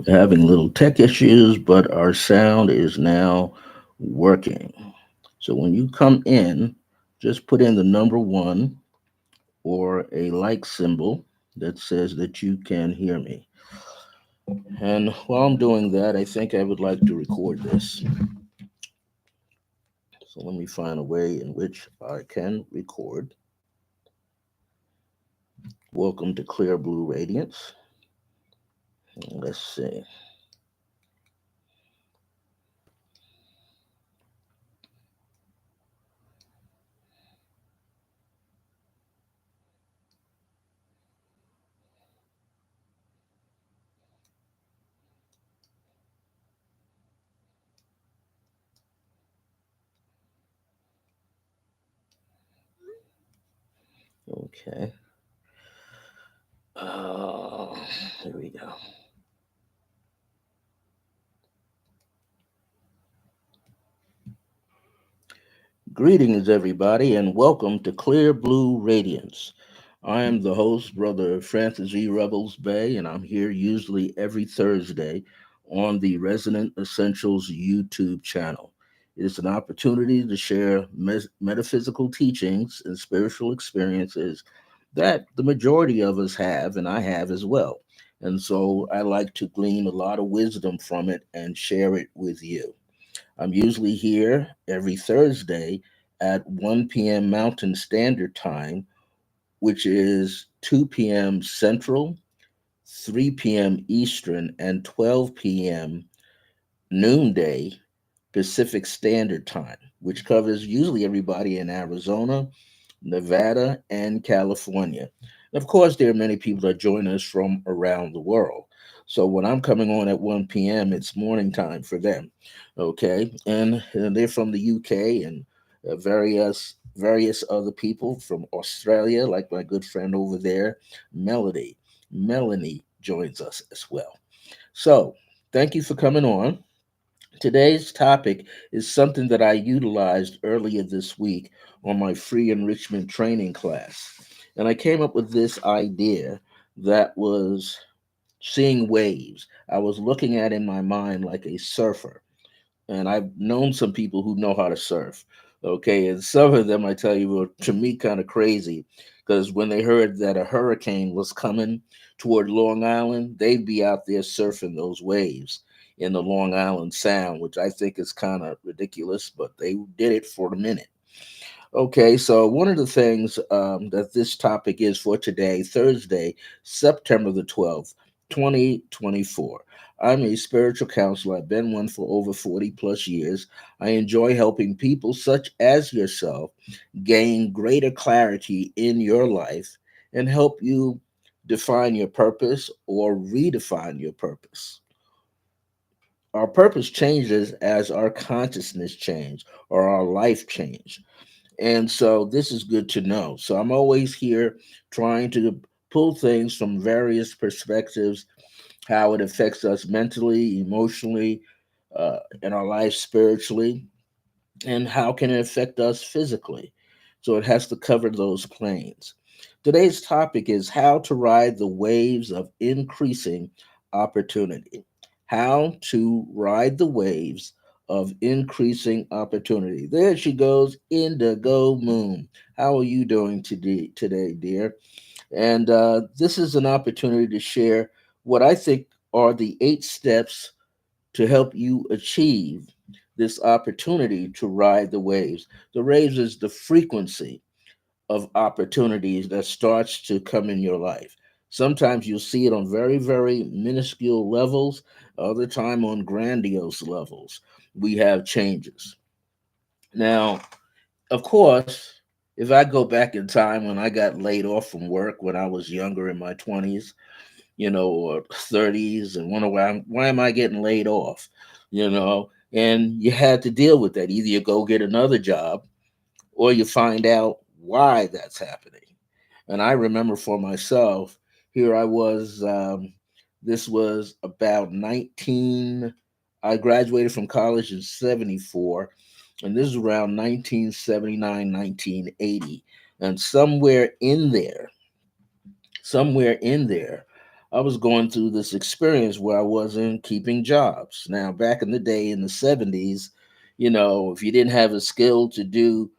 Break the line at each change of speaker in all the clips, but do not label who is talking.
Having little tech issues, but our sound is now working. So when you come in, just put in the number one or a like symbol that says that you can hear me. And while I'm doing that, I think I would like to record this. So let me find a way in which I can record. Welcome to Clear Blue Radiance. Let's see. Okay. Uh, Here we go. Greetings, everybody, and welcome to Clear Blue Radiance. I am the host, Brother Francis E. Revels-Bey, and I'm here usually every Thursday on the Resonant Essentials YouTube channel. It is an opportunity to share metaphysical teachings and spiritual experiences that the majority of us have, and I have as well. And so I like to glean a lot of wisdom from it and share it with you. I'm usually here every Thursday at 1 p.m. Mountain Standard Time, which is 2 p.m. Central, 3 p.m. Eastern, and 12 p.m. noonday Pacific Standard Time, which covers usually everybody in Arizona, Nevada, and California. And of course, there are many people that join us from around the world. So when I'm coming on at 1 p.m., it's morning time for them. Okay. And they're from the UK and various other people from Australia, like my good friend over there, Melody. Melanie joins us as well. So thank you for coming on. Today's topic is something that I utilized earlier this week on my free enrichment training class. And I came up with this idea that was seeing waves. I was looking at in my mind like a surfer, and I've known some people who know how to surf. Okay, and some of them, I tell you, were to me kind of crazy because when they heard that a hurricane was coming toward Long Island, they'd be out there surfing those waves in the Long Island Sound, which I think is kind of ridiculous, but they did it for a minute. Okay, so one of the things that this topic is for today, Thursday, September the 12th, 2024. I'm a spiritual counselor. I've been one for over 40 plus years. I enjoy helping people such as yourself gain greater clarity in your life and help you define your purpose or redefine your purpose. Our purpose changes as our consciousness change or our life change. And so this is good to know. So I'm always here trying to pull things from various perspectives, how it affects us mentally, emotionally, in our life spiritually, and how can it affect us physically. So it has to cover those planes. Today's topic is how to ride the waves of increasing opportunity. How to ride the waves of increasing opportunity. There she goes, Indigo Moon. How are you doing today, dear? And this is an opportunity to share what I think are the 8 steps to help you achieve this opportunity to ride the waves. The waves is the frequency of opportunities that starts to come in your life. Sometimes you'll see it on very, very minuscule levels, other time on grandiose levels. We have changes. Now, of course, if I go back in time when I got laid off from work when I was younger in my 20s, or 30s, and wonder why am I getting laid off, and you had to deal with that. Either you go get another job or you find out why that's happening. And I remember for myself, here I was, this was about 19, I graduated from college in 74, and this is around 1979, 1980. And somewhere in there, I was going through this experience where I wasn't keeping jobs. Now, back in the day in the 70s, if you didn't have a skill to do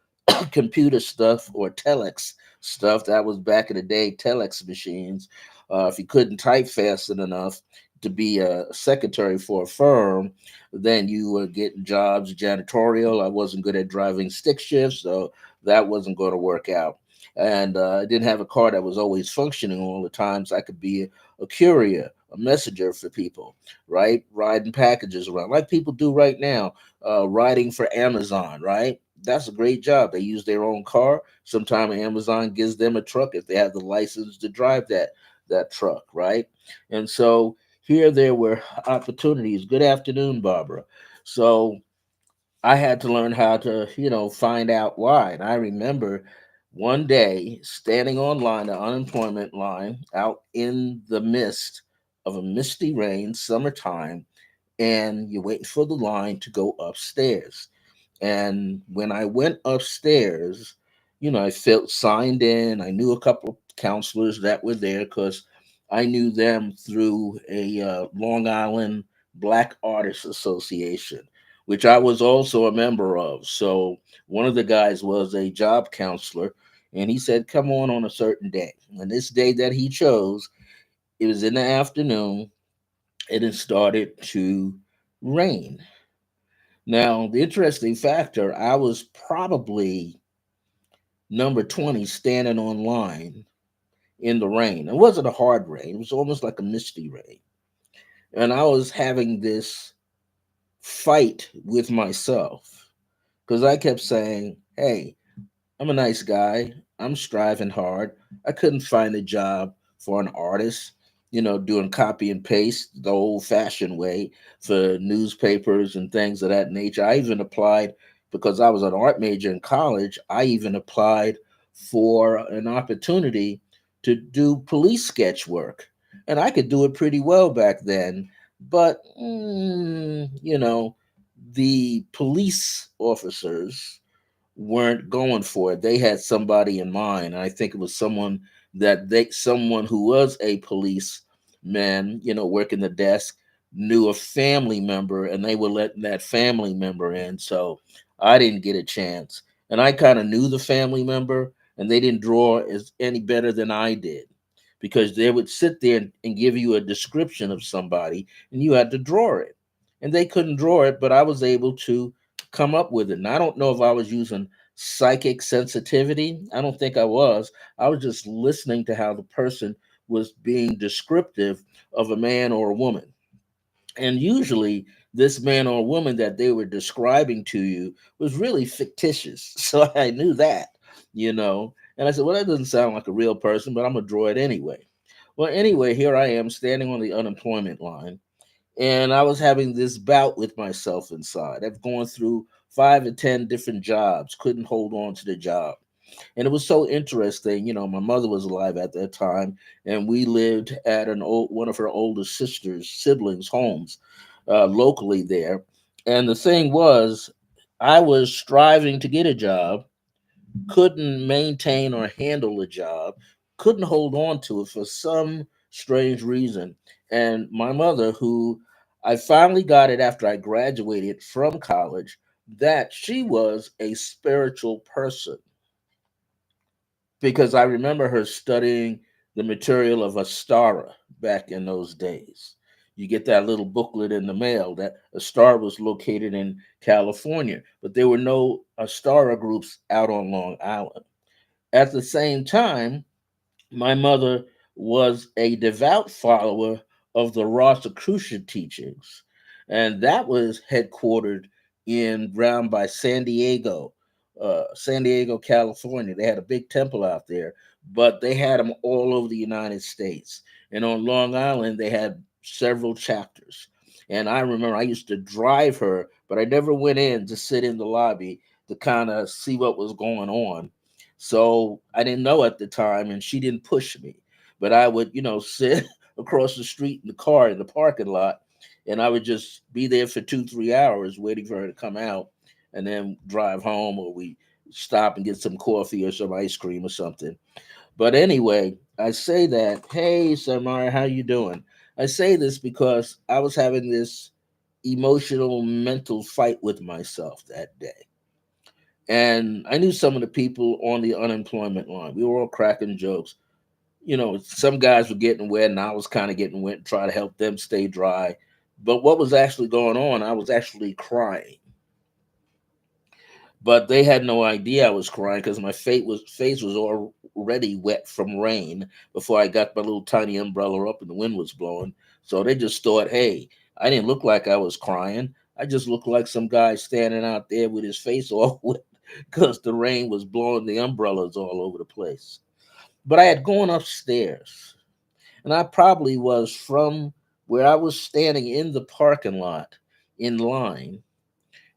computer stuff or telex stuff, that was back in the day, telex machines. If you couldn't type fast enough to be a secretary for a firm, then you were getting jobs janitorial. I wasn't good at driving stick shifts, so that wasn't going to work out. And I didn't have a car that was always functioning all the time, so I could be a courier, a messenger for people, right? Riding packages around like people do right now, riding for Amazon, right? That's a great job. They use their own car. Sometimes Amazon gives them a truck if they have the license to drive that truck, right? And so here there were opportunities. Good afternoon, Barbara. So I had to learn how to, find out why. And I remember one day standing online, the unemployment line, out in the mist of a misty rain, summertime, and you're waiting for the line to go upstairs. And when I went upstairs, I felt signed in. I knew a couple of counselors that were there because I knew them through a Long Island Black Artists Association, which I was also a member of. So one of the guys was a job counselor, and he said, "Come on a certain day." And this day that he chose, it was in the afternoon, and it started to rain. Now, the interesting factor, I was probably number 20 standing on line in the rain. It wasn't a hard rain, it was almost like a misty rain. And I was having this fight with myself because I kept saying, hey, I'm a nice guy. I'm striving hard. I couldn't find a job for an artist, doing copy and paste the old fashioned way for newspapers and things of that nature. I even applied because I was an art major in college. I even applied for an opportunity to do police sketch work. And I could do it pretty well back then. But, the police officers weren't going for it. They had somebody in mind. I think it was someone who was a policeman, working the desk, knew a family member, and they were letting that family member in. So I didn't get a chance, and I kind of knew the family member, and they didn't draw as any better than I did because they would sit there and give you a description of somebody, and you had to draw it, and they couldn't draw it, but I was able to come up with it. And I don't know if I was using psychic sensitivity. I don't think I was. I was just listening to how the person was being descriptive of a man or a woman. And usually, this man or woman that they were describing to you was really fictitious. So I knew that. And I said, well, that doesn't sound like a real person, but I'm going to draw it anyway. Well, anyway, here I am standing on the unemployment line, and I was having this bout with myself inside. I've gone through 5 or 10 different jobs, couldn't hold on to the job. And it was so interesting. My mother was alive at that time, and we lived at one of her older sister's siblings' homes locally there. And the thing was, I was striving to get a job, couldn't maintain or handle a job, couldn't hold on to it for some strange reason. And my mother, who I finally got it after I graduated from college, that she was a spiritual person because I remember her studying the material of Astara back in those days. You get that little booklet in the mail that Astara was located in California, but there were no Astara groups out on Long Island. At the same time, my mother was a devout follower of the Rosicrucian teachings, and that was headquartered in round by San Diego, California. They had a big temple out there, but they had them all over the United States. And on Long Island, they had several chapters. And I remember I used to drive her, but I never went in to sit in the lobby to kind of see what was going on. So I didn't know at the time, and she didn't push me. But I would, sit across the street in the car in the parking lot, and I would just be there for 2, 3 hours waiting for her to come out, and then drive home, or we stop and get some coffee or some ice cream or something. But anyway, I say that, hey, Samara, how you doing? I say this because I was having this emotional mental fight with myself that day. And I knew some of the people on the unemployment line. We were all cracking jokes. Some guys were getting wet and I was kind of getting wet and try to help them stay dry. But what was actually going on, I was actually crying. But they had no idea I was crying because my face was already wet from rain before I got my little tiny umbrella up and the wind was blowing. So they just thought, hey, I didn't look like I was crying. I just looked like some guy standing out there with his face all wet because the rain was blowing the umbrellas all over the place. But I had gone upstairs, and I probably was from where I was standing in the parking lot in line,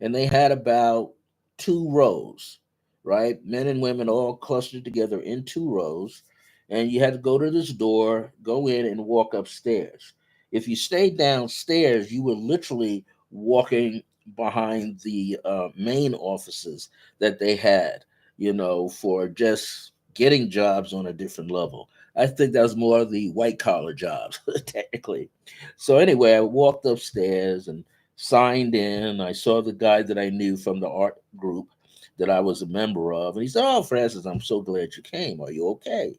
and they had about 2 rows, right? Men and women all clustered together in 2 rows, and you had to go to this door, go in, and walk upstairs. If you stayed downstairs, you were literally walking behind the main offices that they had, for just getting jobs on a different level. I think that was more of the white collar jobs, technically. So anyway, I walked upstairs and signed in. I saw the guy that I knew from the art group that I was a member of, and he said, "Oh, Francis, I'm so glad you came. Are you okay?"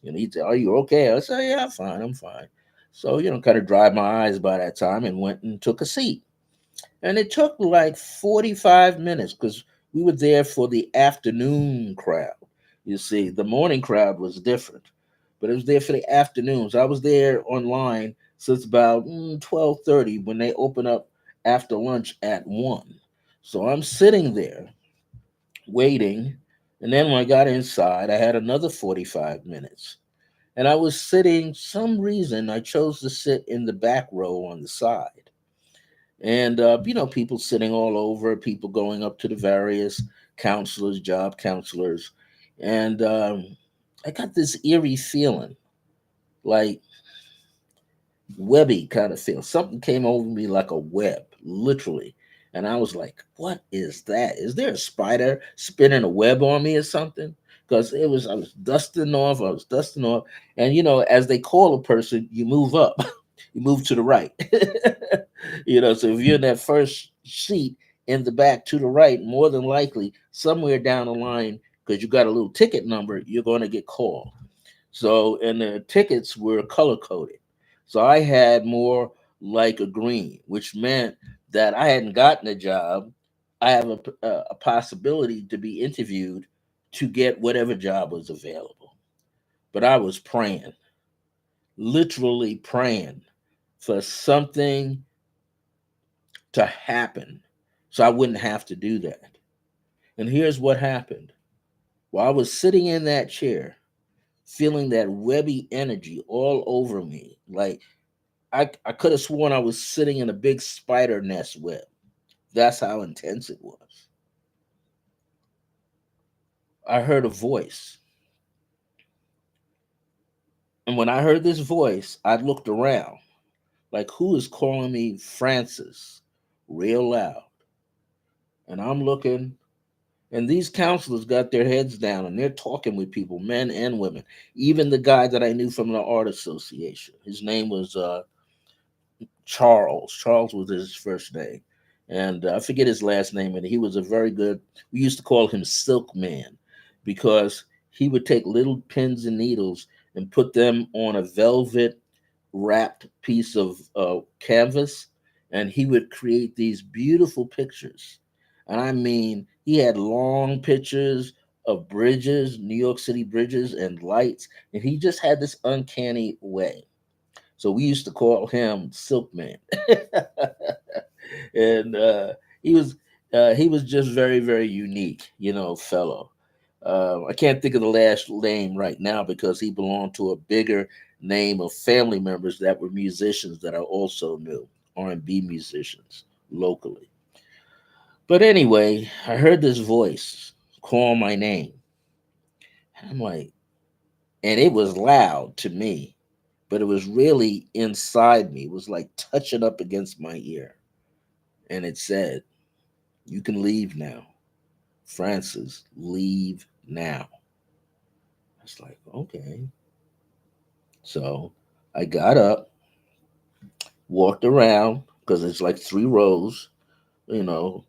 He said, "Are you okay?" I said, "Yeah, I'm fine. I'm fine." So kind of dried my eyes by that time and went and took a seat. And it took like 45 minutes because we were there for the afternoon crowd. You see, the morning crowd was different, but it was there for the afternoons. I was there online since about 12:30 when they open up after lunch at 1. So I'm sitting there waiting. And then when I got inside, I had another 45 minutes. And I was sitting, some reason, I chose to sit in the back row on the side, and people sitting all over, people going up to the various counselors, job counselors, and I got this eerie feeling, like webby kind of feel. Something came over me like a web, literally. And I was like, what is that? Is there a spider spinning a web on me or something? Because I was dusting off, And as they call a person, you move up, you move to the right. So if you're in that first seat in the back to the right, more than likely, somewhere down the line, because you got a little ticket number, you're going to get called. So, and the tickets were color coded. So I had more like a green, which meant that I hadn't gotten a job. I have a possibility to be interviewed to get whatever job was available. But I was praying, literally praying for something to happen so I wouldn't have to do that. And here's what happened. While I was sitting in that chair, feeling that webby energy all over me, like I could have sworn I was sitting in a big spider nest web. That's how intense it was. I heard a voice. And when I heard this voice, I looked around, like, who is calling me Francis real loud? And I'm looking, and these counselors got their heads down and they're talking with people, men and women. Even the guy that I knew from the art association. His name was Charles. Charles was his first name. And I forget his last name. And he was a very good, we used to call him Silk Man because he would take little pins and needles and put them on a velvet wrapped piece of canvas. And he would create these beautiful pictures. And I mean, he had long pictures of bridges, New York City bridges, and lights. And he just had this uncanny way. So we used to call him Silkman, and he was just very very unique, fellow. I can't think of the last name right now because he belonged to a bigger name of family members that were musicians that I also knew, R&B musicians locally. But anyway, I heard this voice call my name, and I'm like, and it was loud to me, but it was really inside me. It was like touching up against my ear. And it said, "You can leave now. Francis, leave now." I was like, okay. So I got up, walked around because it's like three rows, you know,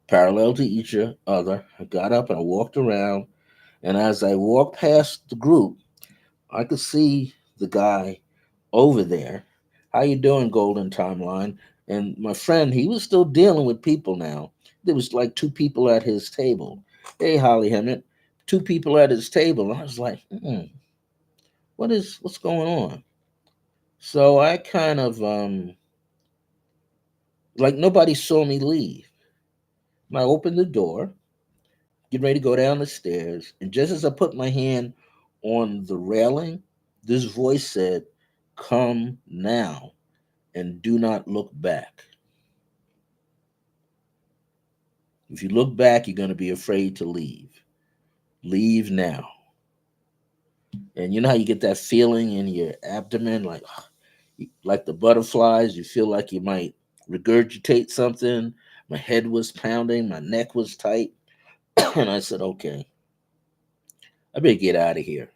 parallel to each other. I got up and I walked around, and as I walked past the group, I could see the guy over there. How you doing, Golden Timeline? And my friend, he was still dealing with people now. There was like two people at his table. Hey, Holly Hemmett, two people at his table. And I was like, what's going on? So I kind of like nobody saw me leave. And I opened the door, getting ready to go down the stairs, and just as I put my hand on the railing, this voice said, "Come now and do not look back. If you look back, you're going to be afraid to leave. Leave now." And you know how you get that feeling in your abdomen, like the butterflies. You feel like you might regurgitate something. My head was pounding, my neck was tight, and I said, "Okay, I better get out of here.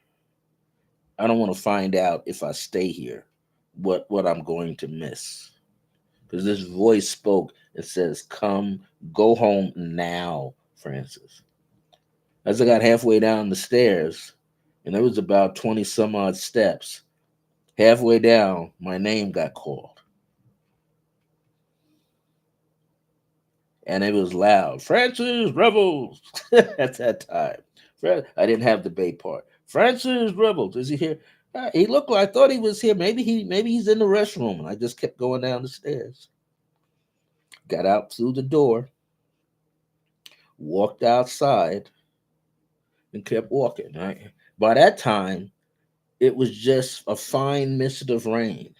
I don't want to find out if I stay here what I'm going to miss." Because this voice spoke and says, "Come, go home now, Francis." As I got halfway down the stairs, and there was about 20 some odd steps, halfway down, my name got called. And it was loud. "Francis Revels." At that time. I didn't have the Bay part. "Francis Revels, is he here?" He looked like I thought he was here. Maybe he's in the restroom. And I just kept going down the stairs. Got out through the door, walked outside, and kept walking. Right? By that time, it was just a fine mist of rain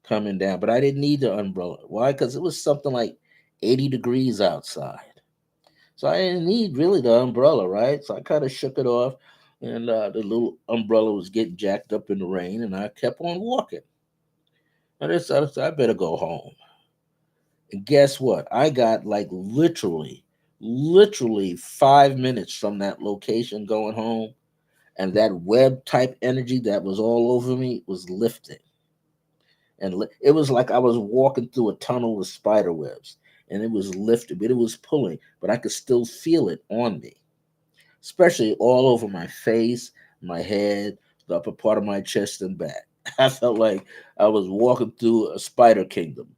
coming down, but I didn't need the umbrella. Why? Because it was something like 80 degrees outside. So I didn't need really the umbrella, right? So I kind of shook it off, and the little umbrella was getting jacked up in the rain, and I kept on walking. And I better go home. And guess what? I got like literally 5 minutes from that location going home, and that web type energy that was all over me was lifting. And it was like I was walking through a tunnel with spider webs, and it was lifting, but it was pulling, but I could still feel it on me, especially all over my face, my head, the upper part of my chest and back. I felt like I was walking through a spider kingdom.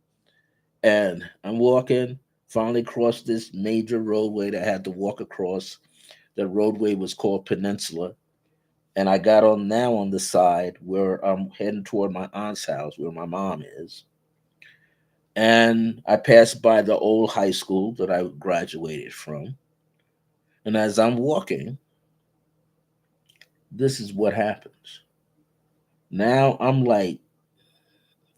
And I'm walking, finally crossed this major roadway that I had to walk across. The roadway was called Peninsula. And I got on now on the side where I'm heading toward my aunt's house, where my mom is. And I passed by the old high school that I graduated from. And as I'm walking, this is what happens. Now I'm like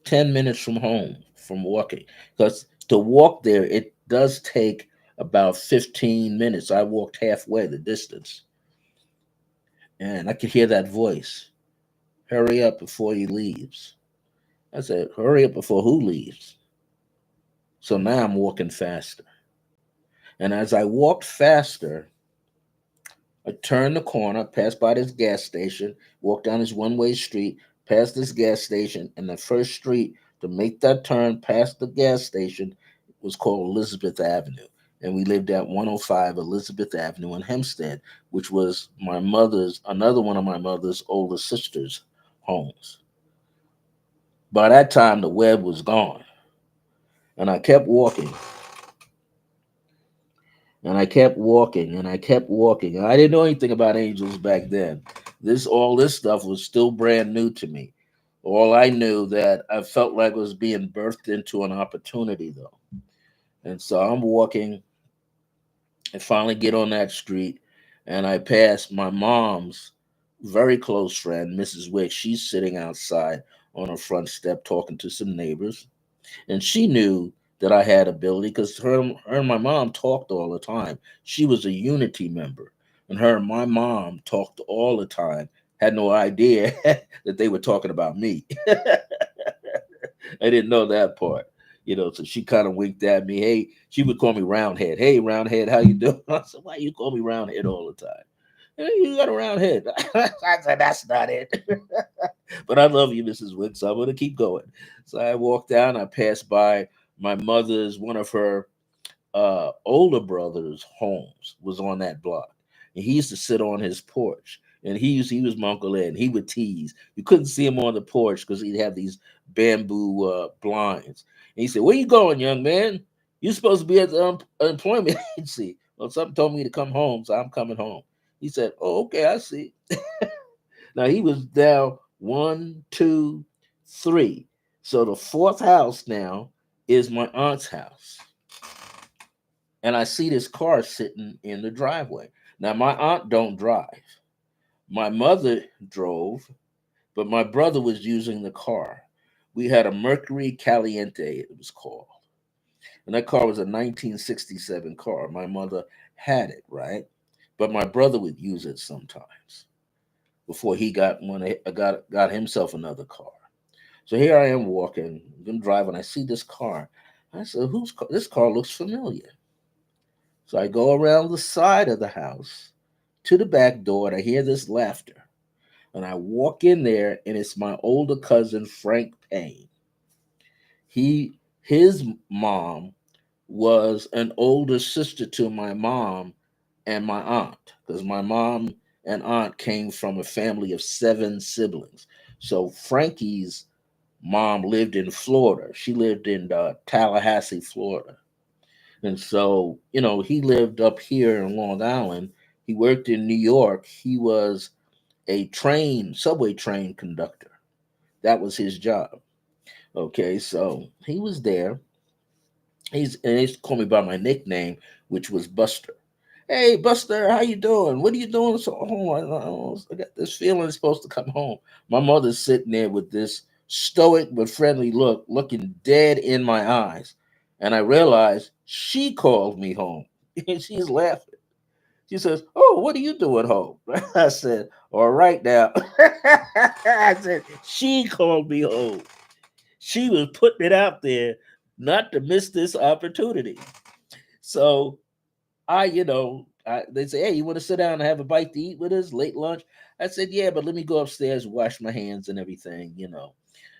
10 minutes from home from walking. Because to walk there, it does take about 15 minutes. I walked halfway the distance. And I could hear that voice: "Hurry up before he leaves." I said, "Hurry up before who leaves?" So now I'm walking faster. And as I walked faster, I turned the corner, passed by this gas station, walked down this one-way street, past this gas station, and the first street to make that turn past the gas station was called Elizabeth Avenue. And we lived at 105 Elizabeth Avenue in Hempstead, which was another one of my mother's older sister's homes. By that time, the web was gone. And I kept walking, and I kept walking, and I kept walking. And I didn't know anything about angels back then. All this stuff was still brand new to me. All I knew that I felt like was being birthed into an opportunity, though. And so I'm walking and finally get on that street, and I pass my mom's very close friend, Mrs. Wicks. She's sitting outside on her front step talking to some neighbors, and she knew that I had ability because her and my mom talked all the time. She was a Unity member, and her and my mom talked all the time. Had no idea that they were talking about me. I didn't know that part. So she kind of winked at me. Hey, she would call me Roundhead. "Hey, Roundhead, how you doing?" I said, "Why you call me Roundhead all the time?" You got a round head. I said, that's not it. But I love you, Mrs. Wicks, so I'm going to keep going. So I walked down, I passed by my mother's, one of her older brother's homes was on that block. And he used to sit on his porch. And he was my Uncle Ed, and he would tease. You couldn't see him on the porch because he'd have these bamboo blinds. And he said, "Where you going, young man? You're supposed to be at the unemployment agency." Well, something told me to come home, so I'm coming home. He said, "Oh, okay, I see." Now he was down one, two, three. So the fourth house now is my aunt's house. And I see this car sitting in the driveway. Now my aunt don't drive. My mother drove, but my brother was using the car. We had a Mercury Caliente, it was called. And that car was a 1967 car. My mother had it, right? But my brother would use it sometimes before he got himself another car. So here I am walking, I'm driving, I see this car. I said, "Whose car? This car looks familiar." So I go around the side of the house to the back door and I hear this laughter. And I walk in there and it's my older cousin Frank Payne. His mom was an older sister to my mom and my aunt because my mom and aunt came from a family of seven siblings. So Frankie's mom lived in Florida. She lived in Tallahassee, Florida. And so, he lived up here in Long Island. He worked in New York. He was a subway train conductor. That was his job. Okay, so he was there. And they used to call me by my nickname, which was Buster. "Hey, Buster, how you doing? What are you doing so home? I got this feeling it's supposed to come home." My mother's sitting there with this stoic but friendly look, looking dead in my eyes. And I realized she called me home. And she's laughing. She says, "Oh, what are you doing home?" I said, "All right now." I said, she called me home. She was putting it out there not to miss this opportunity. So they say, "Hey, you want to sit down and have a bite to eat with us, late lunch?" I said, "Yeah, but let me go upstairs, wash my hands and everything,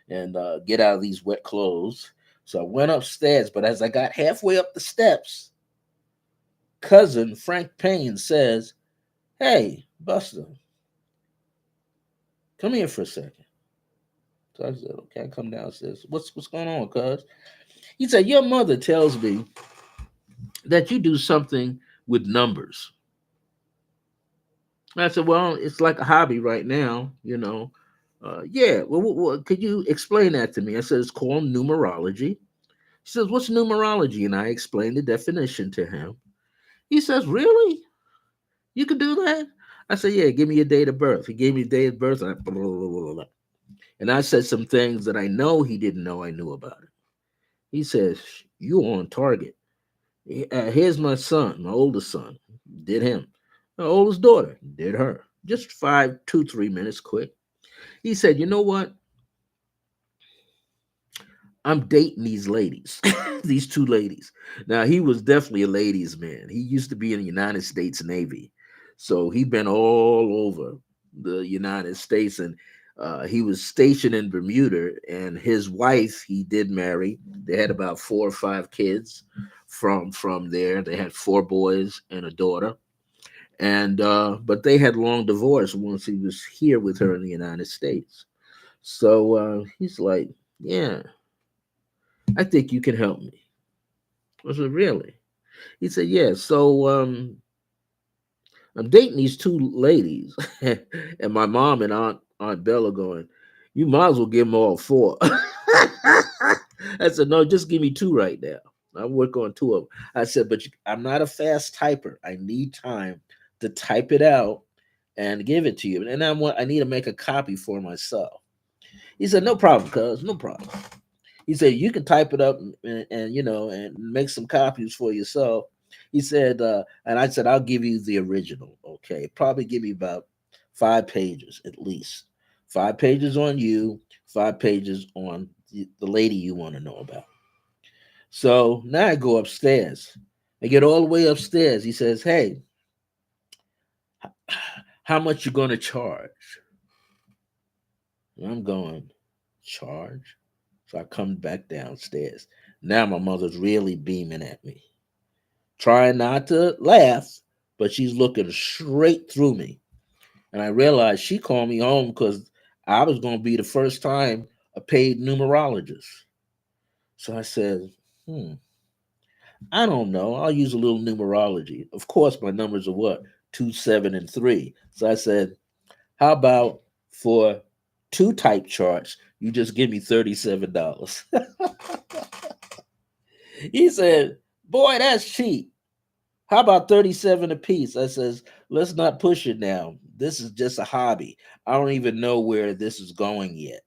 and get out of these wet clothes." So I went upstairs, but as I got halfway up the steps, cousin Frank Payne says, "Hey, Buster, come here for a second." So I said, "Okay," I come downstairs. What's going on, cuz? He said, "Your mother tells me that you do something with numbers." I said, "Well, it's like a hobby right now. Yeah, well, could you explain that to me?" I said, "It's called numerology." He says, "What's numerology?" And I explained the definition to him. He says, "Really? You could do that?" I said, "Yeah, give me your date of birth." He gave me the date of birth, and blah, blah, blah, blah, blah. And I said some things that I know he didn't know I knew about it. He says, "You on target. Here's my son, my oldest son, did him. My oldest daughter did her. Just 3 minutes quick." He said, "You know what? I'm dating these ladies, these two ladies." Now, he was definitely a ladies' man. He used to be in the United States Navy. So he'd been all over the United States. And he was stationed in Bermuda. And his wife, he did marry. They had about 4 or 5 kids from there. They had 4 boys and a daughter. And but they had long divorced once he was here with her in the United States. So he's like, "Yeah, I think you can help me." I said, "Really?" He said, "Yeah. So I'm dating these two ladies," and my mom and Aunt Bella going, "You might as well give them all four." I said, "No, just give me two right now. I'll work on two of them." I said, "But I'm not a fast typer. I need time to type it out and give it to you, and I need to make a copy for myself." He said, "No problem, cuz, no problem." He said, "You can type it up and make some copies for yourself." He said, and I said, "I'll give you the original. Okay, probably give me about 5 pages at least. 5 pages on you, 5 pages on the lady you want to know about." So now I go upstairs. I get all the way upstairs. He says, "Hey, How much you gonna charge? And I'm going, charge? So I come back downstairs. Now my mother's really beaming at me, trying not to laugh, but she's looking straight through me. And I realized she called me home because I was going to be the first time a paid numerologist. So I said, hmm, I don't know. I'll use a little numerology. Of course, my numbers are what? 2, 7, and 3. So I said, how about for two type charts, you just give me $37? He said, boy, that's cheap. How about 37 a piece? I says, let's not push it now. This is just a hobby. I don't even know where this is going yet.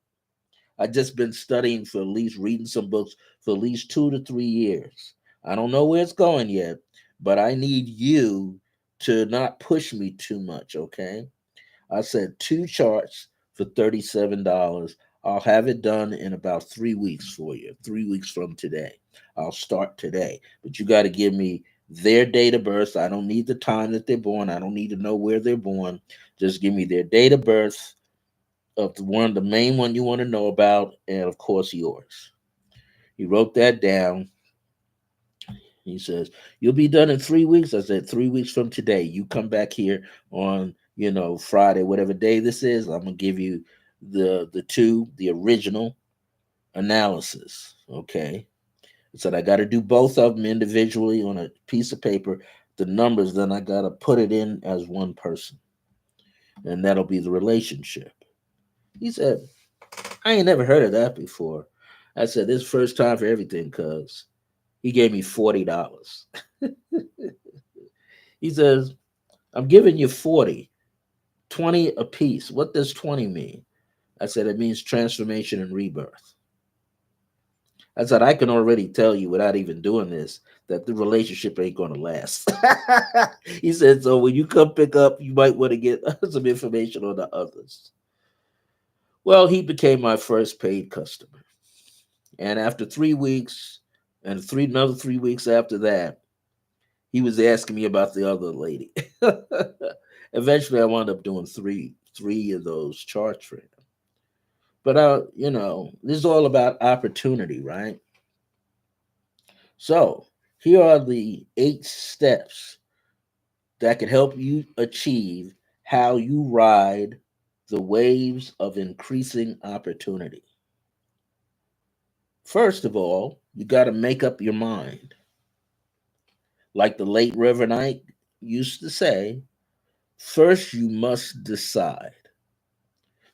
I just been studying for at least reading some books for at least 2 to 3 years. I don't know where it's going yet, but I need you to not push me too much, okay? I said two charts for $37. I'll have it done in about 3 weeks for you. 3 weeks from today. I'll start today. But you got to give me their date of birth. I don't need the time that they're born. I don't need to know where they're born. Just give me their date of birth of the main one you want to know about, and of course yours. He wrote that down. He says, you'll be done in 3 weeks. I said, 3 weeks from today. You come back here on, Friday, whatever day this is. I'm gonna give you the original analysis. Okay. I said I gotta do both of them individually on a piece of paper. The numbers, then I gotta put it in as one person. And that'll be the relationship. He said, I ain't never heard of that before. I said, this first time for everything, cuz he gave me $40. He says, I'm giving you 40, 20 a piece. What does 20 mean? I said, it means transformation and rebirth. I said, I can already tell you without even doing this that the relationship ain't going to last. He said, so when you come pick up, you might want to get some information on the others. Well, he became my first paid customer. And after 3 weeks, and another 3 weeks after that, he was asking me about the other lady. Eventually, I wound up doing three of those charts for him. But this is all about opportunity, right? So here are the 8 steps that can help you achieve how you ride the waves of increasing opportunity. First of all, you got to make up your mind. Like the late Reverend Ike used to say, first you must decide.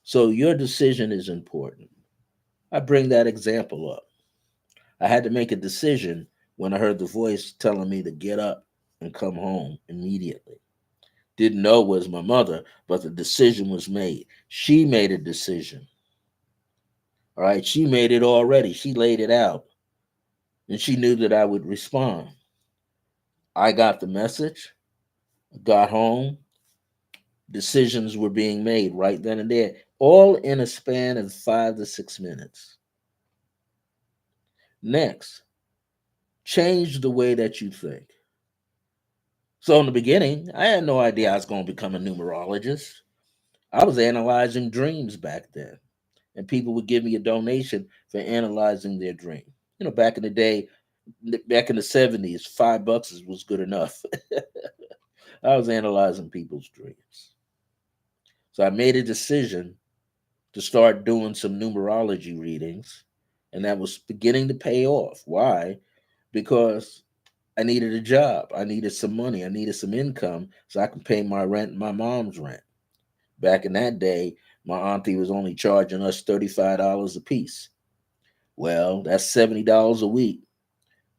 So your decision is important. I bring that example up. I had to make a decision when I heard the voice telling me to get up and come home immediately. Didn't know it was my mother, but the decision was made. She made a decision. All right, she made it already. She laid it out, and she knew that I would respond. I got the message, got home, decisions were being made right then and there, all in a span of 5 to 6 minutes. Next, change the way that you think. So in the beginning, I had no idea I was going to become a numerologist. I was analyzing dreams back then, and people would give me a donation for analyzing their dream. Back in the day, back in the 70s, $5 was good enough. I was analyzing people's dreams. So I made a decision to start doing some numerology readings, and that was beginning to pay off. Why? Because I needed a job. I needed some money. I needed some income so I could pay my rent, my mom's rent. Back in that day, my auntie was only charging us $35 a piece. Well, that's $70 a week.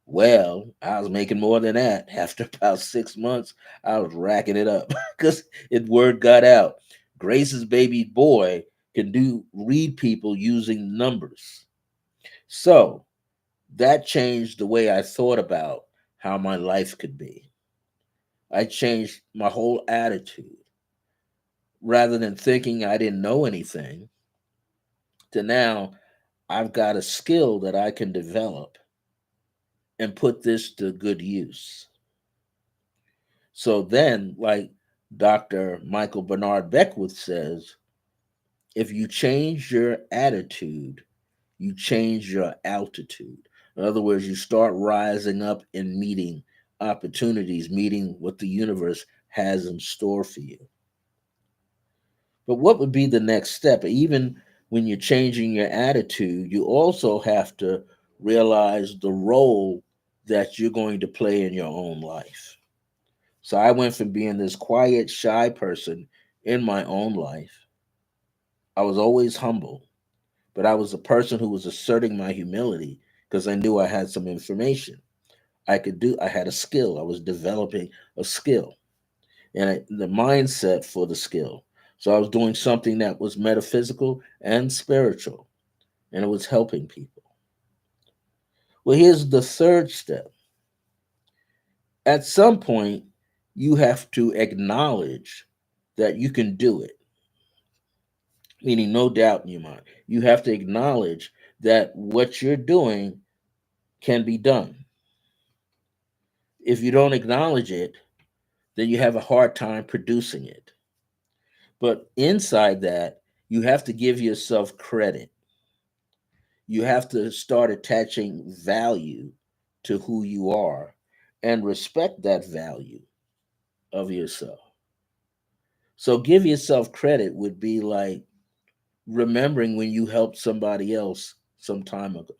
Well, I was making more than that. After about 6 months, I was racking it up because word got out. Grace's baby boy can read people using numbers. So that changed the way I thought about how my life could be. I changed my whole attitude. Rather than thinking I didn't know anything, to now I've got a skill that I can develop and put this to good use. So then, like Dr. Michael Bernard Beckwith says, if you change your attitude, you change your altitude. In other words, you start rising up and meeting opportunities, meeting what the universe has in store for you. But what would be the next step? Even when you're changing your attitude, you also have to realize the role that you're going to play in your own life. So I went from being this quiet, shy person in my own life. I was always humble, but I was a person who was asserting my humility because I knew I had some information. I had a skill. I was developing a skill and the mindset for the skill. So I was doing something that was metaphysical and spiritual, and it was helping people. Well, here's the third step. At some point, you have to acknowledge that you can do it, meaning no doubt in your mind. You have to acknowledge that what you're doing can be done. If you don't acknowledge it, then you have a hard time producing it. But inside that, you have to give yourself credit. You have to start attaching value to who you are and respect that value of yourself. So give yourself credit would be like remembering when you helped somebody else some time ago.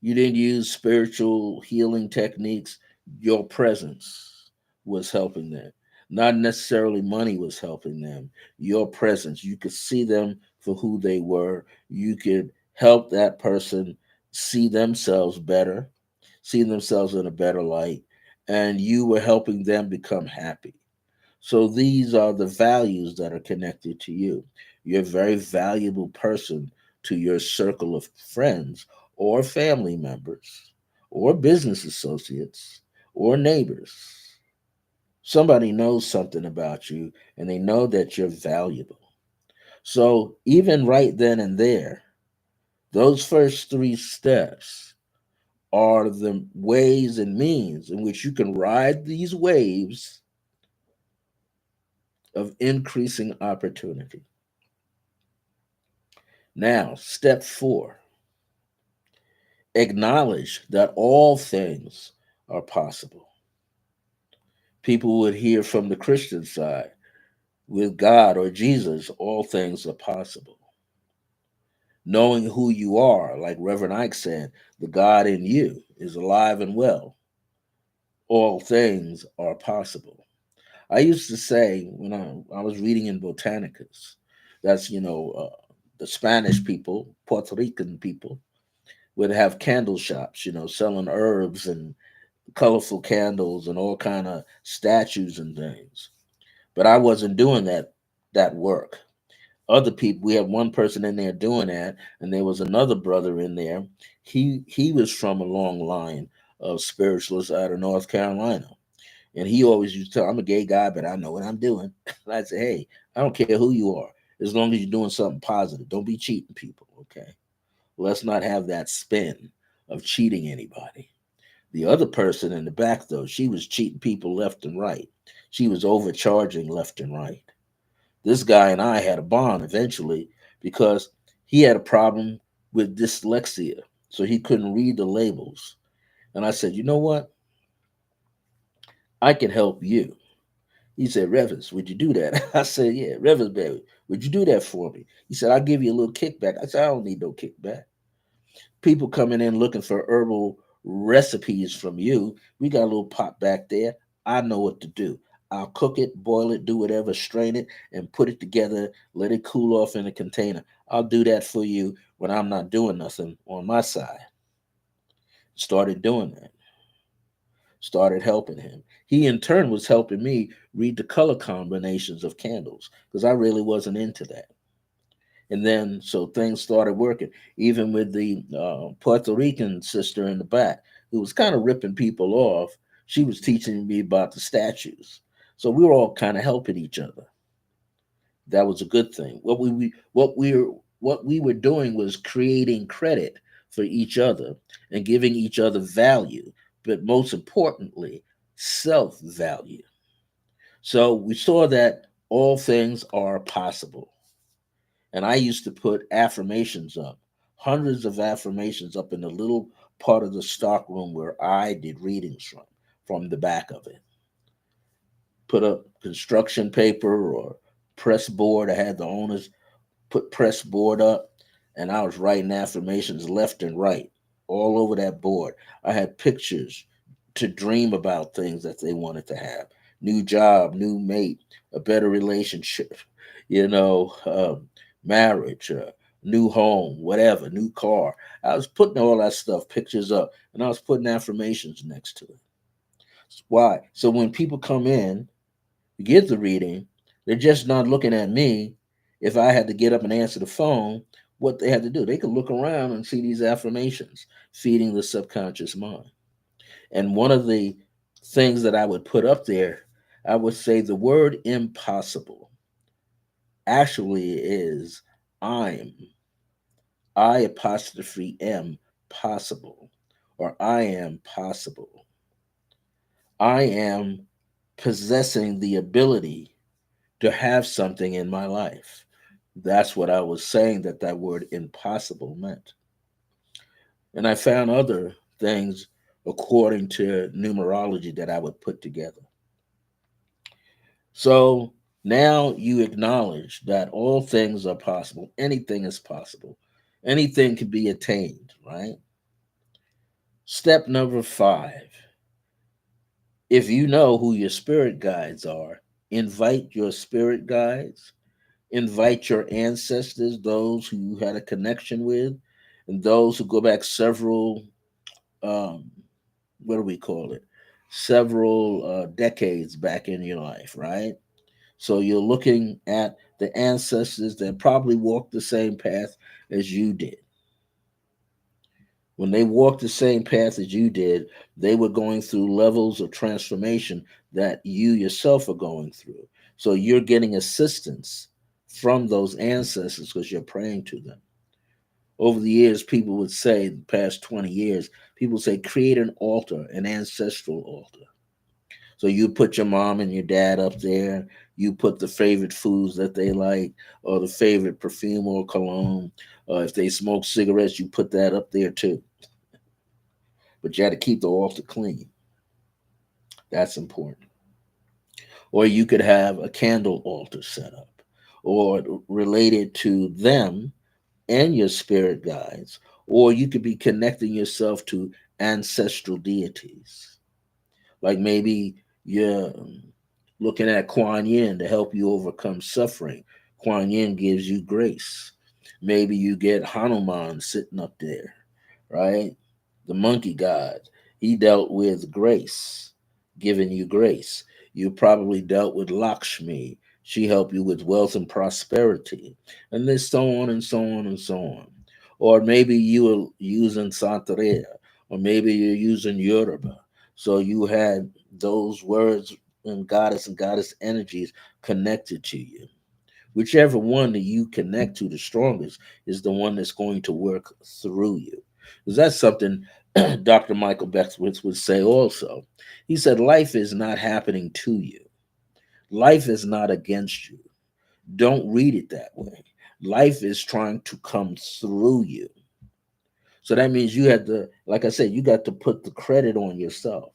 You didn't use spiritual healing techniques, your presence was helping them. Not necessarily money was helping them. Your presence, you could see them for who they were. You could help that person see themselves better, see themselves in a better light, and you were helping them become happy. So these are the values that are connected to you. You're a very valuable person to your circle of friends or family members or business associates or neighbors. Somebody knows something about you and they know that you're valuable. So even right then and there, those first three steps are the ways and means in which you can ride these waves of increasing opportunity. Now, step four, acknowledge that all things are possible. People would hear from the Christian side, with God or Jesus, all things are possible. Knowing who you are, like Reverend Ike said, the God in you is alive and well. All things are possible. I used to say when I was reading in Botanicus, that's, the Spanish people, Puerto Rican people, would have candle shops, selling herbs and colorful candles and all kind of statues and things. But I wasn't doing that work. Other people, we had one person in there doing that, and there was another brother in there. He was from a long line of spiritualists out of North Carolina. And he always used to tell, I'm a gay guy, but I know what I'm doing. And I say, hey, I don't care who you are, as long as you're doing something positive. Don't be cheating people, okay? Let's not have that spin of cheating anybody. The other person in the back, though, she was cheating people left and right. She was overcharging left and right. This guy and I had a bond eventually because he had a problem with dyslexia, so he couldn't read the labels. And I said, you know what? I can help you. He said, Revers, would you do that? I said, yeah, Revels-Bey, would you do that for me? He said, I'll give you a little kickback. I said, I don't need no kickback. People coming in looking for herbal recipes from you. We got a little pot back there. I know what to do. I'll cook it, boil it, do whatever, strain it, and put it together. Let it cool off in a container. I'll do that for you when I'm not doing nothing on my side. Started doing that. Started helping him. He in turn was helping me read the color combinations of candles because I really wasn't into that. And then so things started working, even with the Puerto Rican sister in the back who was kind of ripping people off. She was teaching me about the statues. So we were all kind of helping each other. That was a good thing. What we were doing was creating credit for each other and giving each other value, but most importantly, self value. So we saw that all things are possible. And I used to put affirmations up, hundreds of affirmations up in the little part of the stock room where I did readings from the back of it. Put up construction paper or press board. I had the owners put press board up, and I was writing affirmations left and right all over that board. I had pictures to dream about things that they wanted to have: new job, new mate, a better relationship, you know, marriage, new home, whatever, new car. I was putting all that stuff, pictures up, and I was putting affirmations next to it. Why? So when people come in, get the reading, they're just not looking at me. If I had to get up and answer the phone, what they had to do, they could look around and see these affirmations feeding the subconscious mind. And one of the things that I would put up there, I would say the word impossible actually is I'm, I apostrophe M, possible, or I am possible. I am possessing the ability to have something in my life. That's what I was saying that that word impossible meant. And I found other things according to numerology that I would put together. So now you acknowledge that all things are possible. Anything is possible. Anything can be attained, right? Step number 5. If you know who your spirit guides are, invite your spirit guides, invite your ancestors, those who you had a connection with, and those who go back several, um, what do we call it? Several decades back in your life, right? So you're looking at the ancestors that probably walked the same path as you did. When they walked the same path as you did, they were going through levels of transformation that you yourself are going through. So you're getting assistance from those ancestors because you're praying to them. Over the years, people would say, the past 20 years, people say, create an altar, an ancestral altar. So you put your mom and your dad up there. You put the favorite foods that they like, or the favorite perfume or cologne. If they smoke cigarettes, you put that up there too. But you had to keep the altar clean. That's important. Or you could have a candle altar set up, or related to them and your spirit guides. Or you could be connecting yourself to ancestral deities. Like maybe you're looking at Kuan Yin to help you overcome suffering. Kuan Yin gives you grace. Maybe you get Hanuman sitting up there, right? The monkey god. He dealt with grace, giving you grace. You probably dealt with Lakshmi. She helped you with wealth and prosperity. And then so on and so on and so on. Or maybe you were using Santeria, or maybe you're using Yoruba. So you had those words and goddess energies connected to you. Whichever one that you connect to the strongest is the one that's going to work through you. Because that's something Dr. Michael Beckwith would say also. He said, life is not happening to you, life is not against you. Don't read it that way. Life is trying to come through you. So that means you had to, like I said, you got to put the credit on yourself.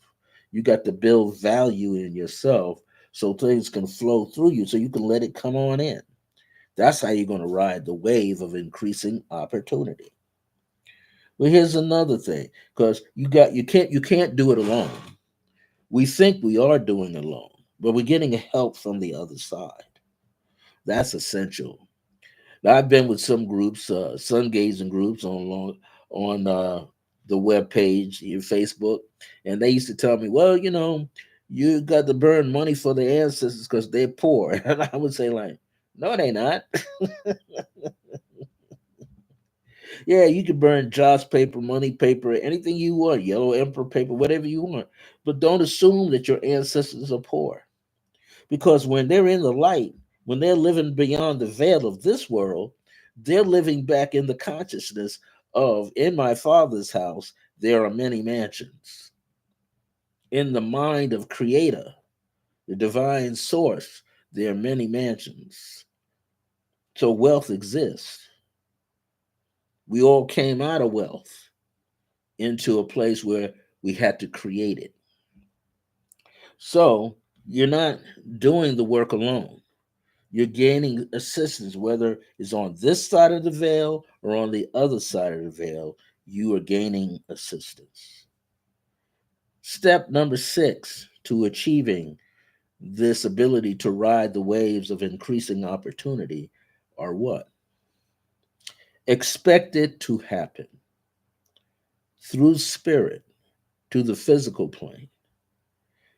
You got to build value in yourself so things can flow through you so you can let it come on in. That's how you're going to ride the wave of increasing opportunity. Well, here's another thing, because you can't do it alone. We think we are doing it alone, but we're getting help from the other side. That's essential. Now, I've been with some groups, sun gazing groups on the web page, your Facebook, and they used to tell me, well, you got to burn money for the ancestors because they're poor, and I would say like, no, they not. Yeah, you can burn Joss paper, money paper, anything you want, yellow emperor paper, whatever you want, but don't assume that your ancestors are poor, because when they're in the light, when they're living beyond the veil of this world, they're living back in the consciousness of, in my father's house there are many mansions, in the mind of creator The divine source, there are many mansions. So wealth exists. We all came out of wealth into a place where we had to create it. So you're not doing the work alone. You're gaining assistance, whether it's on this side of the veil or on the other side of the veil, you are gaining assistance. Step number 6 to achieving this ability to ride the waves of increasing opportunity are what? Expect it to happen through spirit to the physical plane.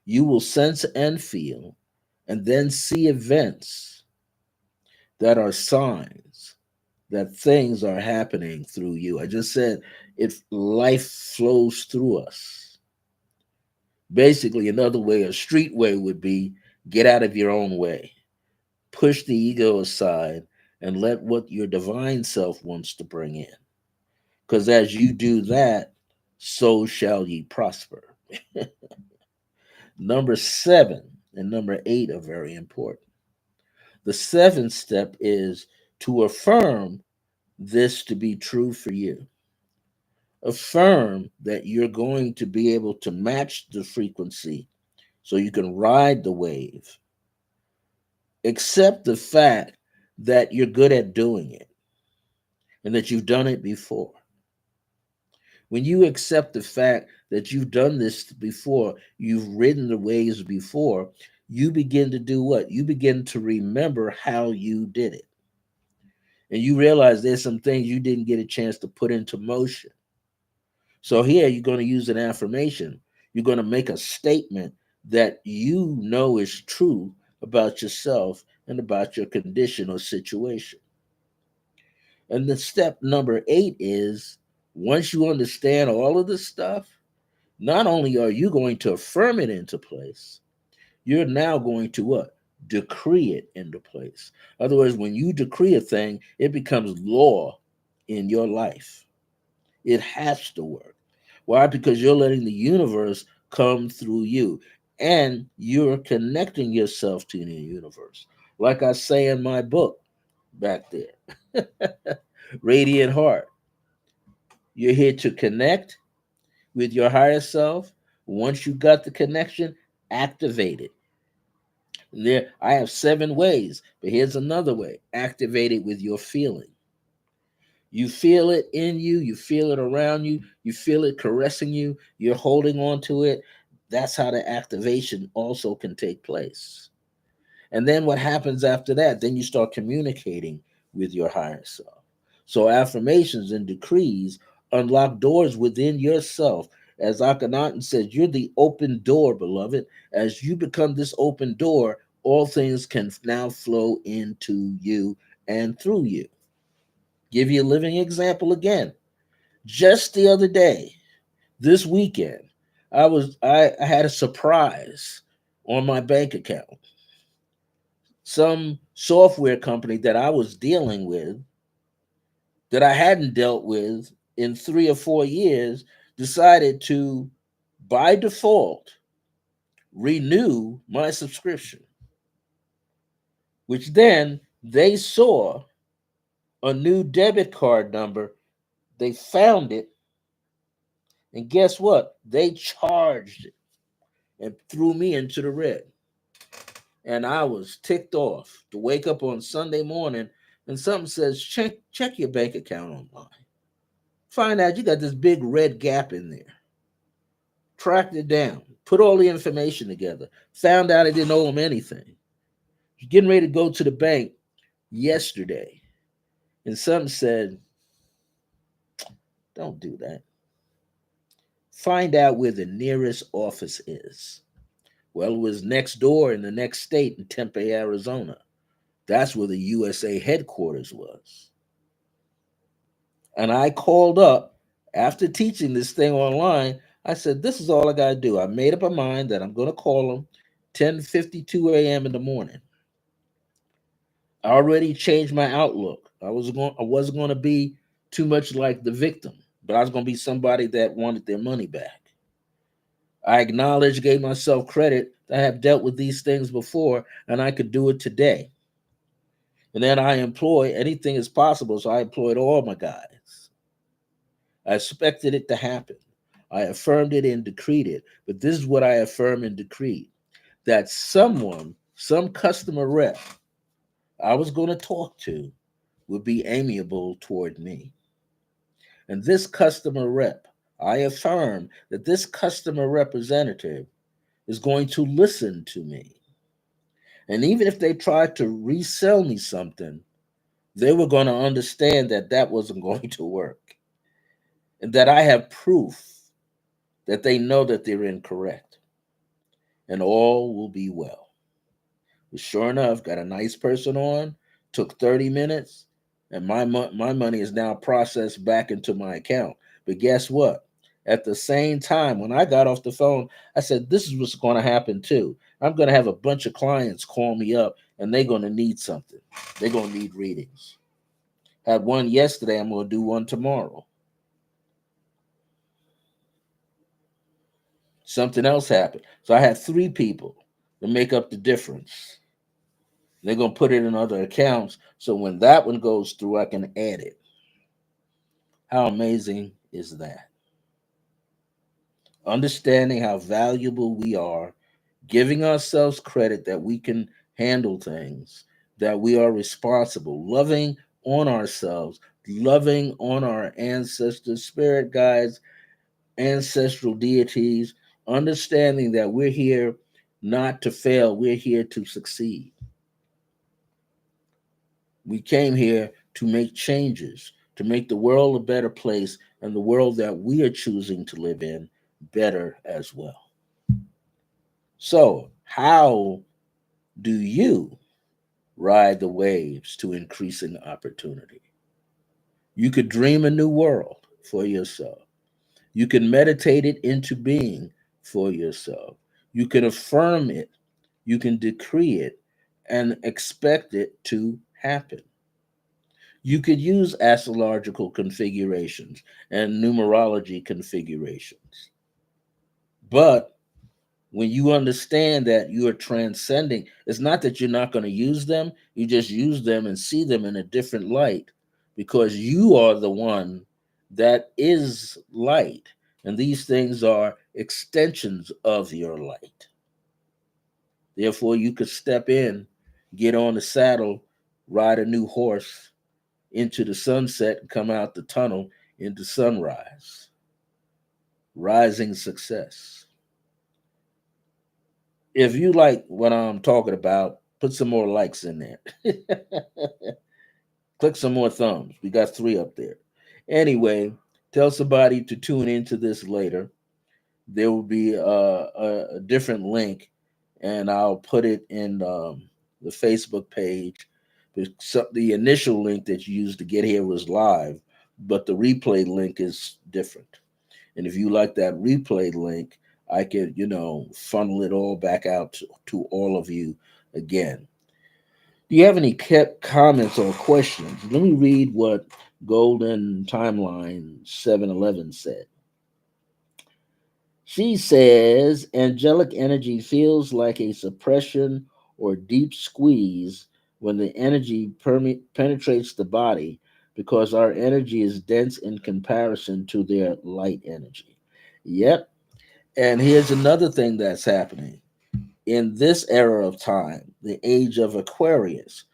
You will sense and feel and then see events that are signs that things are happening through you. I just said if life flows through us. Basically, another way, a street way would be get out of your own way, push the ego aside, and let what your divine self wants to bring in. Because as you do that, so shall ye prosper. Number 7 and number 8 are very important. The seventh step is to affirm this to be true for you. Affirm that you're going to be able to match the frequency so you can ride the wave. Accept the fact that you're good at doing it and that you've done it before. When you accept the fact that you've done this before, you've ridden the waves before, you begin to do what? You begin to remember how you did it. And you realize there's some things you didn't get a chance to put into motion. So here you're going to use an affirmation. You're going to make a statement that you know is true about yourself and about your condition or situation. And the step number 8 is once you understand all of this stuff, not only are you going to affirm it into place, you're now going to what? Decree it into place. In other words, when you decree a thing, it becomes law in your life. It has to work. Why? Because you're letting the universe come through you and you're connecting yourself to the universe. Like I say in my book back there, Radiant Heart, you're here to connect with your higher self. Once you got the connection, activate it. There, I have 7 ways, but here's another way. Activate it with your feeling. You feel it in you, you feel it around you, you feel it caressing you, you're holding on to it. That's how the activation also can take place. And then what happens after that? Then you start communicating with your higher self. So affirmations and decrees unlock doors within yourself. As Akhenaten says, you're the open door, beloved. As you become this open door, all things can now flow into you and through you. Give you a living example again. Just the other day, this weekend, I had a surprise on my bank account. Some software company that I was dealing with that I hadn't dealt with in 3 or 4 years decided to by default renew my subscription, which then they saw a new debit card number. They found it, and guess what? They charged it and threw me into the red. And I was ticked off to wake up on Sunday morning and something says, check your bank account online. Find out you got this big red gap in there. Tracked it down, put all the information together, found out I didn't owe them anything. Getting ready to go to the bank yesterday, and something said, don't do that. Find out where the nearest office is. Well, it was next door in the next state in Tempe, Arizona. That's where the USA headquarters was. And I called up after teaching this thing online. I said, this is all I got to do. I made up my mind that I'm going to call them 10:52 a.m. in the morning. I already changed my outlook. I wasn't going to be too much like the victim, but I was going to be somebody that wanted their money back. I acknowledged, gave myself credit that I have dealt with these things before and I could do it today. And then I employ anything is possible. So I employed all my guys. I expected it to happen. I affirmed it and decreed it. But this is what I affirm and decreed, that someone, some customer rep I was going to talk to would be amiable toward me. And this customer rep, I affirm that this customer representative is going to listen to me. And even if they tried to resell me something, they were going to understand that that wasn't going to work. And that I have proof that they know that they're incorrect. And all will be well. But sure enough, got a nice person on, took 30 minutes, and my money is now processed back into my account. But guess what? At the same time, when I got off the phone, I said, this is what's going to happen too. I'm going to have a bunch of clients call me up and they're going to need something. They're going to need readings. Had one yesterday, I'm going to do one tomorrow. Something else happened. So I had three people to make up the difference. They're going to put it in other accounts. So when that one goes through, I can add it. How amazing is that? Understanding how valuable we are, giving ourselves credit that we can handle things, that we are responsible, loving on ourselves, loving on our ancestors, spirit guides, ancestral deities, understanding that we're here not to fail, we're here to succeed. We came here to make changes, to make the world a better place and the world that we are choosing to live in better as well. So, how do you ride the waves to increasing opportunity? You could dream a new world for yourself. You can meditate it into being for yourself. You can affirm it. You can decree it and expect it to happen. You could use astrological configurations and numerology configurations. But when you understand that you are transcending, it's not that you're not going to use them, you just use them and see them in a different light because you are the one that is light. And these things are extensions of your light. Therefore, you could step in, get on the saddle, ride a new horse into the sunset, and come out the tunnel into sunrise, rising success. If you like what I'm talking about, put some more likes in there. Click some more thumbs. We got three up there. Anyway, tell somebody to tune into this later. There will be a different link, and I'll put it in the Facebook page. The initial link that you used to get here was live, but the replay link is different. And if you like that replay link, I could, funnel it all back out to all of you again. Do you have any kept comments or questions? Let me read what Golden Timeline 711 said. She says angelic energy feels like a suppression or deep squeeze when the energy penetrates the body because our energy is dense in comparison to their light energy. Yep. And here's another thing that's happening. In this era of time, the age of Aquarius,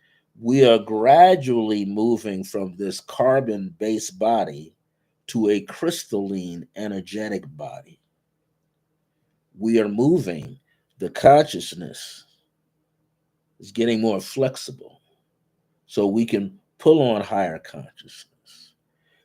we are gradually moving from this carbon based body to a crystalline energetic body. We are moving, the consciousness is getting more flexible so we can pull on higher consciousness.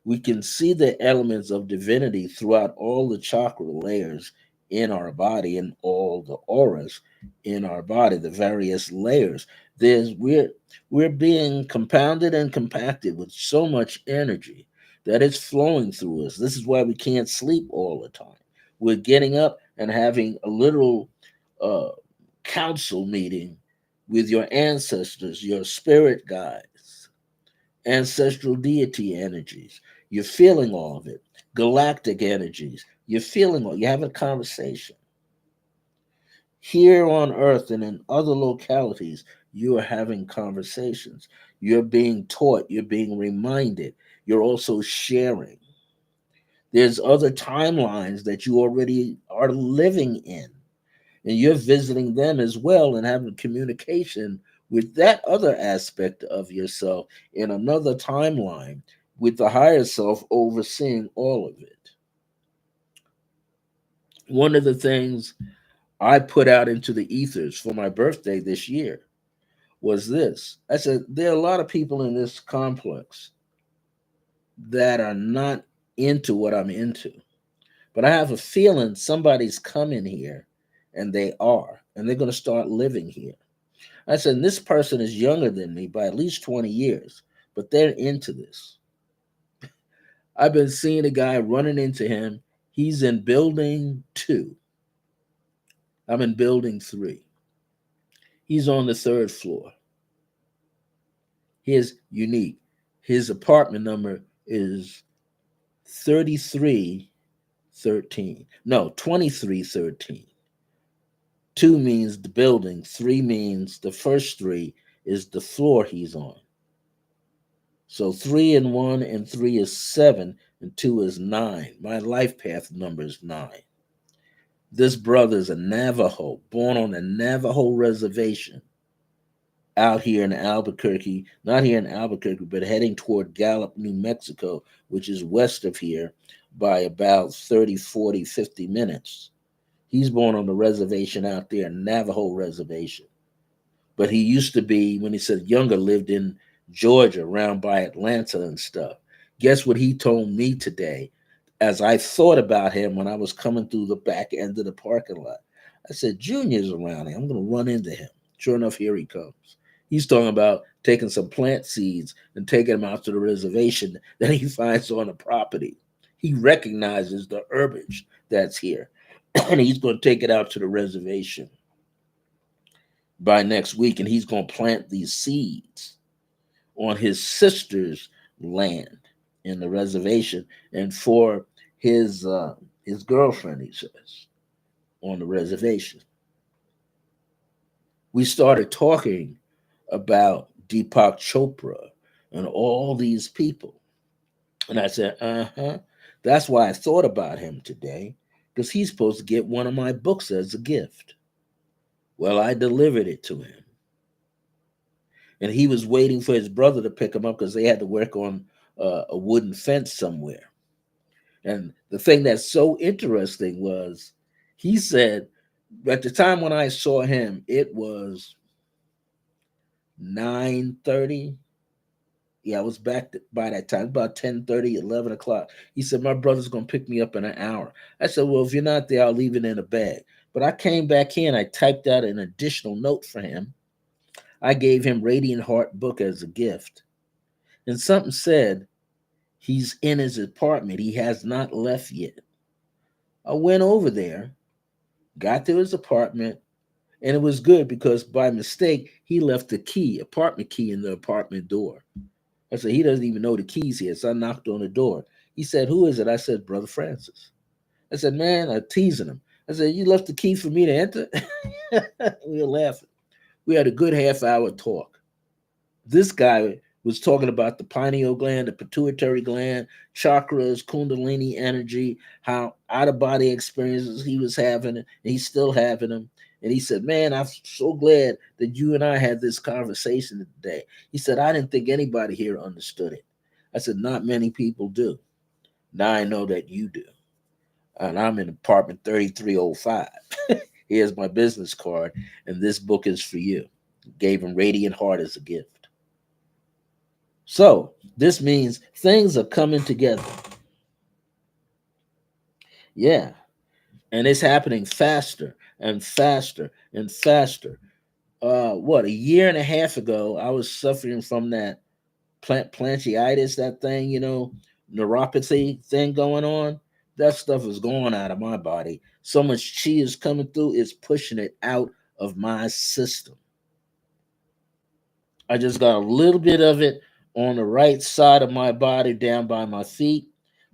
We can see the elements of divinity throughout all the chakra layers in our body and all the auras in our body, the various layers. We're being compounded and compacted with so much energy that it's flowing through us. This is why we can't sleep all the time. We're getting up and having a literal uh, council meeting with your ancestors, your spirit guides, ancestral deity energies. You're feeling all of it. Galactic energies. You're feeling all. You're having a conversation. Here on earth and in other localities, you are having conversations. You're being taught, you're being reminded, you're also sharing. There's other timelines that you already are living in, and you're visiting them as well and having communication with that other aspect of yourself in another timeline with the higher self overseeing all of it. One of the things I put out into the ethers for my birthday this year was this. I said, there are a lot of people in this complex that are not into what I'm into, but I have a feeling somebody's coming here and they are, and they're going to start living here. I said, this person is younger than me by at least 20 years, but they're into this. I've been seeing a guy running into him. He's in building 2. I'm in building 3. He's on the 3rd floor. His unique. His apartment number is 3313. No, 2313. 2 means the building, 3 means the first 3 is the floor he's on. So 3 and 1 and 3 is 7 and 2 is 9. My life path number is 9. This brother is a Navajo, born on the Navajo reservation out here in Albuquerque, not here in Albuquerque, but heading toward Gallup, New Mexico, which is west of here by about 30, 40, 50 minutes. He's born on the reservation out there, Navajo reservation. But he used to be, when he said younger, lived in Georgia, around by Atlanta and stuff. Guess what he told me today as I thought about him when I was coming through the back end of the parking lot? I said, Junior's around here. I'm going to run into him. Sure enough, here he comes. He's talking about taking some plant seeds and taking them out to the reservation that he finds on the property. He recognizes the herbage that's here, and he's going to take it out to the reservation by next week, and he's going to plant these seeds on his sister's land in the reservation, and for his girlfriend, he says, on the reservation. We started talking about Deepak Chopra and all these people, and I said, that's why I thought about him today, because he's supposed to get one of my books as a gift. Well, I delivered it to him, and he was waiting for his brother to pick him up because they had to work on a wooden fence somewhere. And the thing that's so interesting was he said at the time when I saw him, it was 9:30. Yeah, I was back by that time, about 10:30, 11 o'clock. He said, my brother's going to pick me up in an hour. I said, well, if you're not there, I'll leave it in a bag. But I came back here and I typed out an additional note for him. I gave him Radiant Heart book as a gift. And something said, he's in his apartment. He has not left yet. I went over there, got to his apartment, and it was good because by mistake, he left the key, apartment key, in the apartment door. I said, he doesn't even know the keys here. So I knocked on the door. He said, who is it? I said, Brother Francis. I said, man, I'm teasing him. I said, you left the key for me to enter? We were laughing. We had a good half-hour talk. This guy was talking about the pineal gland, the pituitary gland, chakras, kundalini energy, how out-of-body experiences he was having, and he's still having them. And he said, man, I'm so glad that you and I had this conversation today. He said, I didn't think anybody here understood it. I said, not many people do. Now I know that you do. And I'm in apartment 3305. Here's my business card, and this book is for you. Gave him Radiant Heart as a gift. So this means things are coming together. Yeah. And it's happening faster and faster and faster. A year and a half ago, I was suffering from that plantitis, that thing, neuropathy thing going on. That stuff is going out of my body. So much chi is coming through, it's pushing it out of my system. I just got a little bit of it on the right side of my body, down by my feet.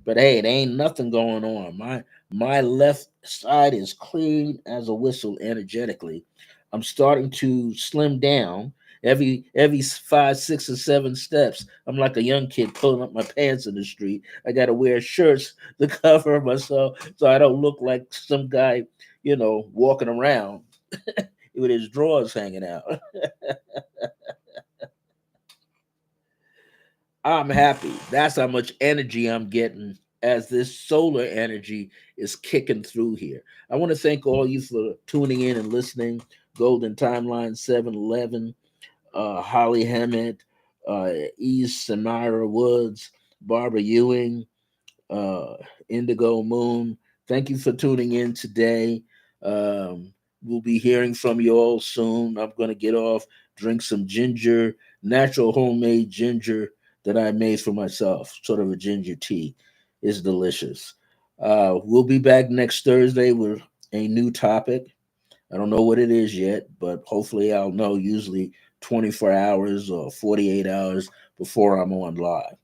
But hey, it ain't nothing going on. My left side is clean as a whistle energetically. I'm starting to slim down. Every 5, 6, or 7 steps, I'm like a young kid pulling up my pants in the street. I gotta wear shirts to cover myself so I don't look like some guy, walking around with his drawers hanging out. I'm happy. That's how much energy I'm getting as this solar energy is kicking through here. I want to thank all you for tuning in and listening. Golden Timeline 711, Holly Hammett, East Samira Woods, Barbara Ewing, uh, Indigo Moon. Thank you for tuning in today. Um, we'll be hearing from you all soon. I'm going to get off, drink some ginger, natural homemade ginger that I made for myself, sort of a ginger tea. It's delicious. We'll be back next Thursday with a new topic. I don't know what it is yet, but hopefully I'll know usually 24 hours or 48 hours before I'm on live.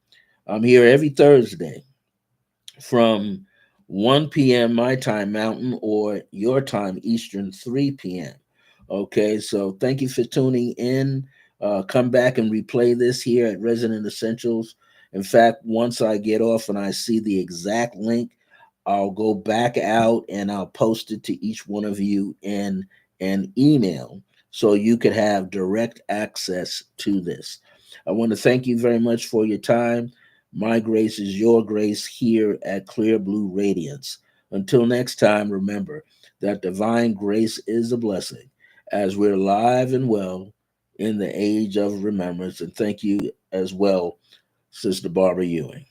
I'm here every Thursday from 1 p.m. my time mountain or your time eastern 3 p.m. Okay, so thank you for tuning in. Come back and replay this here at Resonant Essentials. In fact, once I get off and I see the exact link, I'll go back out and I'll post it to each one of you in an email so you could have direct access to this. I want to thank you very much for your time. My grace is your grace here at Clear Blue Radiance. Until next time, remember that divine grace is a blessing as we're alive and well in the age of remembrance. And thank you as well, Sister Barbara Ewing.